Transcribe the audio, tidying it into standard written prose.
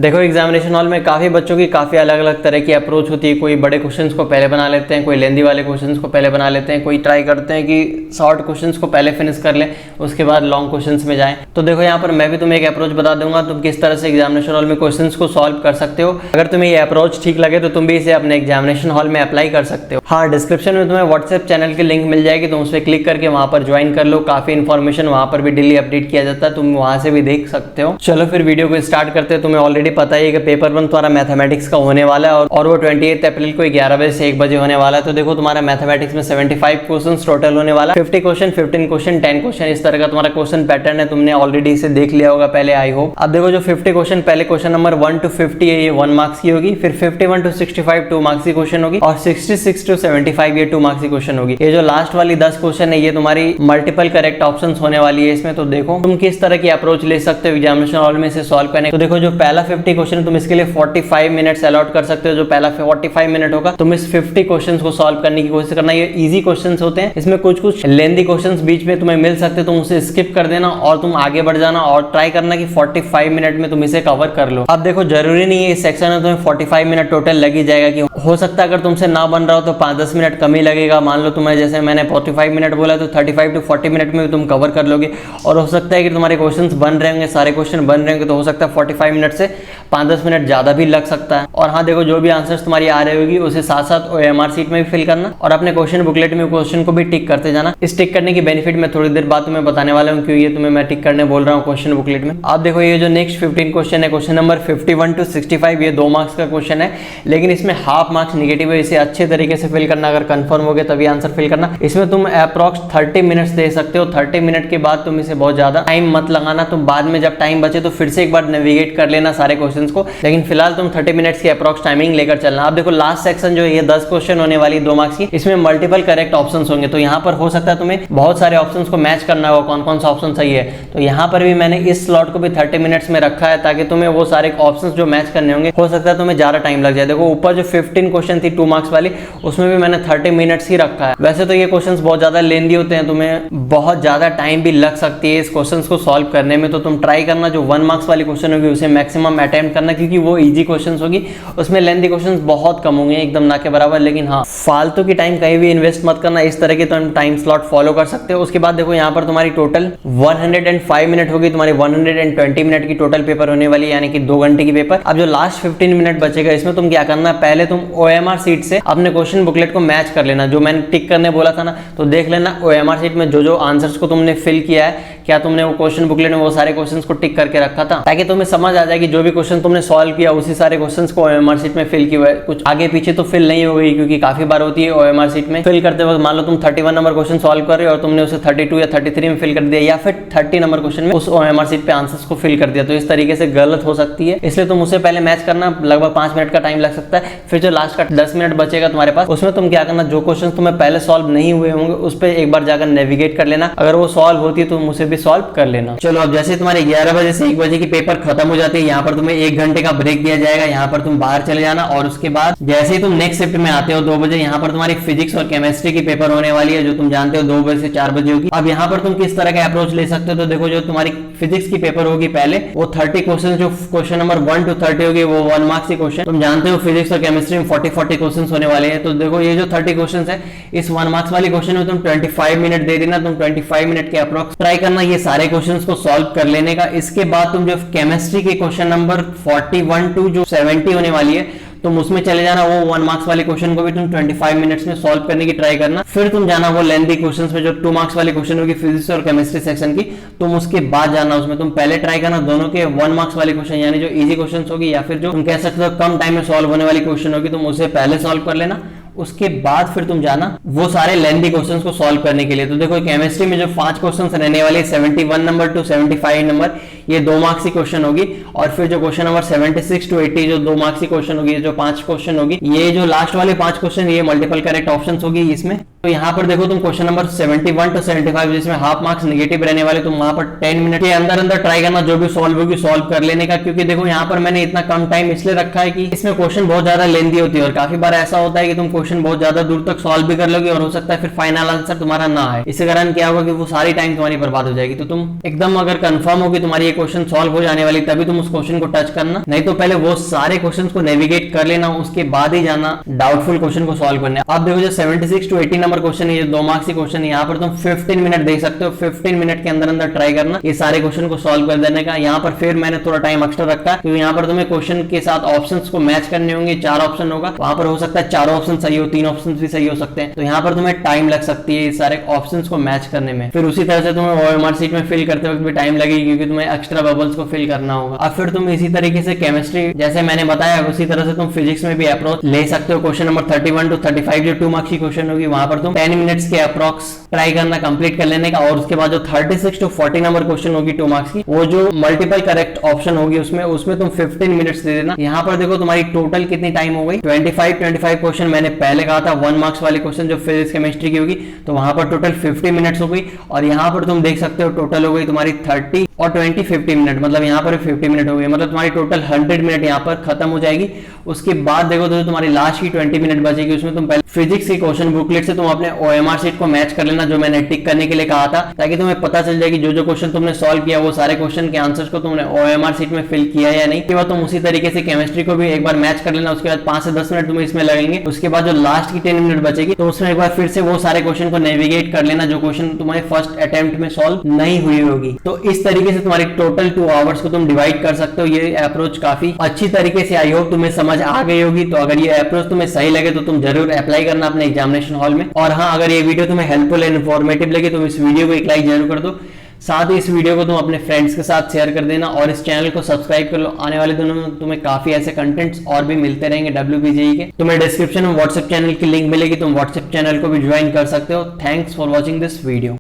देखो examination hall में काफी बच्चों की काफी अलग अलग तरह की अप्रोच होती है। कोई बड़े क्वेश्चंस को पहले बना लेते हैं, कोई लेंदी वाले क्वेश्चंस को पहले बना लेते हैं, कोई ट्राई करते हैं कि शॉर्ट क्वेश्चंस को पहले फिनिश कर लें उसके बाद लॉन्ग क्वेश्चंस में जाएं। तो देखो यहाँ पर मैं भी तुम्हें एक अप्रोच बता दूंगा तुम किस तरह से एग्जामिनेशन हॉल में क्वेश्चंस को सॉल्व कर सकते हो। अगर तुम्हें ये अप्रोच ठीक लगे तो तुम भी इसे अपने एग्जामिनेशन हॉल में अप्लाई कर सकते हो। हाँ, डिस्क्रिप्शन में तुम्हें व्हाट्सएप चैनल की लिंक मिल जाएगी, तुम उस पर क्लिक करके वहां पर ज्वाइन कर लो। काफी इन्फॉर्मेशन वहां पर भी डेली अपडेट किया जाता है, तुम वहां से भी देख सकते हो। चलो फिर वीडियो को स्टार्ट करते हैं। तुम्हें ऑलरेडी पता ही है कि पेपर 1 तुम्हारा मैथमेटिक्स का होने वाला है और वो 28 अप्रैल को 11 बजे से 1 बजे होने वाला है। तो देखो तुम्हारा मैथमेटिक्स में 75 क्वेश्चन टोटल होने वाला है। 50 क्वेश्चन, 15 क्वेश्चन, 10 क्वेश्चन, इस तरह का तुम्हारा क्वेश्चन पैटर्न है। तुमने ऑलरेडी इसे देख लिया होगा पहले, आई होप। अब देखो जो 50 क्वेश्चन, पहले क्वेश्चन नंबर 1 to 50 है, ये 1 मार्क्स की होगी। फिर 51 to 65 2 मार्क्स की क्वेश्चन होगी और 66 to 75 ये 2 मार्क्स की क्वेश्चन होगी। ये जो लास्ट वाली 10 क्वेश्चन है ये तुम्हारी मल्टीपल करेक्ट ऑप्शन होने वाली है इसमें। तो देखो तुम किस तरह की अप्रोच ले सकते हो एग्जामिनेशन हॉल में इसे सॉल्व करने। तो देखो जो पहला 50 क्वेश्चन तुम इसके लिए 45 मिनट्स अलॉट कर सकते हो। जो पहला 45 मिनट होगा तुम इस 50 क्वेश्चंस को सॉल्व करने की कोशिश करना। ये इजी क्वेश्चंस होते हैं, इसमें कुछ लेंदी क्वेश्चंस बीच में तुम्हें मिल सकते हैं, तुम उसे स्किप कर देना और तुम आगे बढ़ जाना और ट्राई करना कि 45 मिनट में तुम इसे कवर कर लो। अब देखो जरूरी नहीं है इस सेक्शन में तुम्हें 45 मिनट टोटल लग ही जाएगा, कि हो सकता है अगर तुमसे ना बन रहा हो तो 5-10 मिनट कम ही लगेगा। मान लो तुम्हें जैसे मैंने 45 मिनट बोला तो 35 to 40 मिनट में भी तुम कवर कर लोगे। और हो सकता है कि तुम्हारे क्वेश्चंस बन रहे होंगे, सारे क्वेश्चन बन रहे होंगे, तो हो सकता है 45 मिनट से 5-10 मिनट ज्यादा भी लग सकता है। और हाँ देखो जो भी आंसर्स तुम्हारी आ रही होगी उसे साथ साथ OMR शीट में भी फिल करना और अपने क्वेश्चन बुकलेट में क्वेश्चन को भी टिक करते जाना। इस टिक करने की बेनिफिट मैं थोड़ी देर बाद तुम्हें बताने वाला हूँ, क्यों ये तुम्हें मैं टिक करने बोल रहा हूँ क्वेश्चन बुकलेट में। आप देखो ये जो नेक्स्ट 15 क्वेश्चन है, क्वेश्चन नंबर 51 to 65, ये 2 मार्क्स का क्वेश्चन है, लेकिन इसमें हाफ मार्क्स निगेटिव है। इसे अच्छे तरीके से फिल करना, अगर कंफर्म हो गया तभी आंसर फिल करना। इसमें तुम अप्रॉक्स 30 मिनट्स दे सकते हो। 30 मिनट के बाद तुम इसे बहुत ज्यादा टाइम मत लगाना, तुम बाद में जब टाइम बचे तो फिर से एक बार नेविगेट कर लेना सारे क्वेश्चन को, लेकिन फिलहाल तुम 30 मिनट्स की अप्रॉक्स टाइमिंग लेकर चलना। अब देखो लास्ट सेक्शन जो है ये 10 क्वेश्चन होने वाली 2 मार्क्स की, इसमें मल्टीपल करेक्ट ऑप्शंस होंगे। तो यहाँ पर हो सकता है तुम्हें बहुत सारे ऑप्शंस को मैच करना होगा, कौन कौन सा ऑप्शन सही है। तो यहाँ पर भी मैंने इस स्लॉट को भी 30 मिनट्स में रखा है ताकि तुम्हें वो सारे ऑप्शंस जो मैच करने होंगे, हो सकता है तुम्हें ज्यादा टाइम लग जाए। देखो ऊपर जो 15 क्वेश्चन थी 2 मार्क्स वाली, उसमें भी मैंने 30 मिनट्स ही रखा है। वैसे तो ये क्वेश्चंस बहुत ज्यादा लेंदी होते हैं, तुम्हें बहुत ज्यादा टाइम भी लग सकती है इस क्वेश्चंस को सॉल्व करने में। तो तुम ट्राई करना जो 1 मार्क्स वाली क्वेश्चन होगी उसे मैक्सिमम अटेम्प्ट करना, क्योंकि वो इजी क्वेश्चंस होगी, उसमें लेंदी क्वेश्चंस बहुत कम होंगे, एकदम ना के बराबर। लेकिन हाँ, फालतू की टाइम कहीं भी इन्वेस्ट मत करना, इस तरह की तुम टाइम स्लॉट फॉलो कर सकते हो। उसके बाद देखो यहाँ पर तुम्हारी टोटल 105 मिनट होगी, तुम्हारी 120 मिनट की टोटल पेपर होने वाली है, यानी कि 2 घंटे की पेपर। अब जो लास्ट 15 मिनट बचेगा इसमें तुम क्या करना, पहले तुम OMR शीट से अपने क्वेश्चन बुकलेट को मैच कर लेना। जो मैंने टिक करने बोला था ना, तो देख लेना OMR शीट में जो जो आंसर्स को तुमने फिल किया है, क्या तुमने वो क्वेश्चन बुकलेट में वो सारे क्वेश्चंस को टिक करके रखा था, ताकि तुम्हें समझ आ जाए कि जो भी क्वेश्चन तुमने सॉल्व किया उसी सारे क्वेश्चंस को OMR शीट में फिल किया है। कुछ आगे पीछे तो फिल नहीं हो गई, क्योंकि काफी बार होती है OMR शीट में फिल करते वक्त, मान लो तुम 31 नंबर क्वेश्चन सॉल्व कर रहे हो और तुमने उसे 32 या 33 में फिल कर दिया, या फिर 30 नंबर क्वेश्चन में उस OMR शीट पे आंसर्स को फिल कर दिया, तो इस तरीके से गलत हो सकती है। इसलिए तुम उसे पहले मैच करना, लगभग 5 मिनट का टाइम लग सकता है। फिर जो लास्ट का 10 मिनट बचेगा तुम्हारे पास, उसमें तुम क्या करना, जो क्वेश्चन तुम्हें पहले सॉल्व नहीं हुए होंगे उस पर एक बार जाकर नेविगेट कर लेना। अगर वो सॉल्व होती है तो तुम उसे भी सॉल्व कर लेना। चलो अब जैसे तुम्हारे 11 बजे से 1 बजे की पेपर खत्म हो जाती है, यहाँ पर तुम्हें 1 घंटे का ब्रेक दिया जाएगा, यहाँ पर तुम बाहर चले जाना। और उसके बाद जैसे ही तुम नेक्स्ट शिफ्ट में आते हो 2 बजे, यहाँ पर तुम्हारी फिजिक्स और केमिस्ट्री की पेपर होने वाली है, जो तुम जानते हो 2 बजे से 4 बजे होगी। अब यहाँ पर तुम किस तरह का अप्रोच ले सकते हो, तो देखो जो तुम्हारी फिजिक्स की पेपर होगी पहले, वो 30 क्वेश्चन, जो क्वेश्चन नंबर 1 to 30 होगी वो 1 मार्क्स की क्वेश्चन। तुम जानते हो फिजिक्स और केमिस्ट्री में 40 क्वेश्चन होने वाले हैं। तो देखो ये जो 30 क्वेश्चन है, इस 1 मार्क्स वाली क्वेश्चन में तुम 25 मिनट दे देना। तुम 25 मिनट के अप्रोक्स ट्राई करना ये सारे क्वेश्चन को सॉल्व कर लेने का। इसके बाद तुम जो केमिस्ट्री के क्वेश्चन नंबर 41 to जो 70 होने वाली है, तुम उसमें चले जाना। वो 1 मार्क्स वाले क्वेश्चन को भी तुम 25 मिनट्स में सॉल्व करने की ट्राई करना। फिर तुम जाना वो लेंथी क्वेश्चंस में, जो 2 मार्क्स वाली क्वेश्चन होगी फिजिक्स और केमिस्ट्री सेक्शन की, तुम उसके बाद जाना उसमें। तुम पहले ट्राई करना दोनों के 1 मार्क्स वाले क्वेश्चन, यानी जो इजी क्वेश्चन होगी, या फिर जो तुम कह सकते हो कम टाइम में सॉल्व होने वाली क्वेश्चन होगी, तुम उसे पहले सॉल्व कर लेना। उसके बाद फिर तुम जाना वो सारे लेंथी क्वेश्चंस को सॉल्व करने के लिए। तो देखो केमिस्ट्री में जो 5 क्वेश्चंस रहने वाले 71 नंबर टू 75 नंबर, ये 2 मार्क्स की क्वेश्चन होगी। और फिर जो क्वेश्चन नंबर 76 to 80 जो 2 मार्क्स की क्वेश्चन होगी, जो 5 क्वेश्चन होगी, ये जो लास्ट वाले 5 क्वेश्चन ये मल्टीपल करेक्ट ऑप्शंस होगी इसमें। तो यहाँ पर देखो तुम क्वेश्चन नंबर 71 to 75 जिसमें हाफ मार्क्स नेगेटिव रहने वाले, तुम वहां पर 10 मिनट के अंदर अंदर ट्राई करना, जो भी सॉल्व होगी सॉल्व कर लेने का। क्योंकि देखो यहाँ पर मैंने इतना कम टाइम इसलिए रखा है कि इसमें क्वेश्चन बहुत ज्यादा लेंदी होती है और काफी बार ऐसा होता है कि तुम क्वेश्चन बहुत ज्यादा दूर तक सॉल्व भी कर लोगे और हो सकता है फिर फाइनल आंसर तुम्हारा ना आए। इसके कारण क्या होगा कि वो सारी टाइम तुम्हारी बर्बाद हो जाएगी। तो तुम एकदम अगर कंफर्म हो कि तुम्हारी ये क्वेश्चन सॉल्व हो जाने वाली तभी तुम उस क्वेश्चन को टच करना, नहीं तो पहले वो सारे क्वेश्चन को नेविगेट कर लेना, उसके बाद ही जाना डाउटफुल क्वेश्चन को सॉल्व करने। आप देखो जो 76 to 80 नंबर क्वेश्चन है, ये 2 मार्क्स की क्वेश्चन है, यहाँ पर तुम 15 मिनट दे सकते हो। 15 मिनट के अंदर अंदर ट्राई करना ये सारे क्वेश्चन को सॉल्व कर देने का। यहाँ पर फिर मैंने थोड़ा टाइम एक्स्ट्रा रखा क्योंकि यहाँ पर तुम्हें क्वेश्चन के साथ ऑप्शंस को मैच करने होंगे। 4 ऑप्शन होगा, वहां पर हो सकता है 4 ऑप्शन सही हो, 3 ऑप्शन भी सही हो सकते हैं। तो यहाँ पर तुम्हें टाइम लग सकती है इस सारे ऑप्शंस को मैच करने में। फिर उसी तरह से तुम्हें ओएमआर शीट में फिल करते वक्त भी टाइम लगेगी क्योंकि तुम्हें एक्स्ट्रा बबल्स को फिल करना होगा। अब फिर तुम इसी तरीके से केमिस्ट्री जैसे मैंने बताया उसी तरह से तुम फिजिक्स में भी अप्रोच ले सकते हो। क्वेश्चन नंबर 31 to 35 जो 2 मार्क्स की क्वेश्चन होगी, वहां पर तुम 10 मिनट्स के अप्रोक्स ट्राई करना, कंप्लीट कर लेने का। और उसके बाद जो 36 to 40 नंबर क्वेश्चन होगी 2 मार्क्स की, वो जो मल्टीपल करेक्ट ऑप्शन होगी उसमें तुम 15 मिनट्स दे देना। यहाँ पर देखो तुम्हारी टोटल कितनी टाइम हो गई, 25 क्वेश्चन मैंने पहले कहा था 1 मार्क्स वाले क्वेश्चन जो फिजिक्स केमिस्ट्री की होगी, तो वहां पर टोटल 50 मिनट्स हो गई। और यहाँ पर तुम देख सकते हो टोटल हो गई तुम्हारी 30 और 20 50 मिनट, मतलब यहाँ पर 50 मिनट हो गई, मतलब तुम्हारी टोटल 100 मिनट यहाँ पर खत्म हो जाएगी। उसके बाद देखो तो तुम्हारी लास्ट की 20 मिनट बचेगी, उसमें तुम पहले फिजिक्स की क्वेश्चन बुकलेट से तुम अपने ओएमआर शीट को मैच कर लेना जो मैंने टिक करने के लिए कहा था, ताकि तुम्हें पता चल जाए कि जो क्वेश्चन तुमने सॉल्व किया वो सारे क्वेश्चन के आंसर्स को तुमने ओएमआर शीट में फिल किया या नहीं। उसके बाद तुम उसी तरीके से केमिस्ट्री को भी एक बार मैच कर लेना। उसके बाद 5 से 10 मिनट तुम्हें इसमें लगेंगे। उसके बाद जो लास्ट की 10 मिनट बचेगी तो उसमें एक बार फिर से वो सारे क्वेश्चन को नेविगेट कर लेना जो क्वेश्चन तुम्हारे फर्स्ट अटेम्प्ट में सॉल्व नहीं हुई होगी। तो इस तरीके से तुम्हारी टोटल 2 आवर्स को तुम डिवाइड कर सकते हो। ये अप्रोच काफी अच्छी तरीके से आई होप तुम्हें समझ आ गई होगी। तो अगर ये अप्रोच तुम्हें सही लगे तो तुम जरूर अप्लाई करना अपने एग्जामिनेशन हॉल में। और हाँ, अगर ये वीडियो तुम्हें हेल्पफुल एंड इन्फॉर्मेटिव लगे तो इस वीडियो को एक लाइक जरूर कर दो। साथ ही इस वीडियो को तुम अपने फ्रेंड्स के साथ शेयर कर देना और इस चैनल को सब्सक्राइब कर लो। आने वाले दिनों में तुम्हें काफी ऐसे कंटेंट्स और भी मिलते रहेंगे WPJE के। तुम्हें डिस्क्रिप्शन में व्हाट्सएप चैनल की लिंक मिलेगी, तुम व्हाट्सएप चैनल को भी ज्वाइन कर सकते हो। Thanks for watching this video.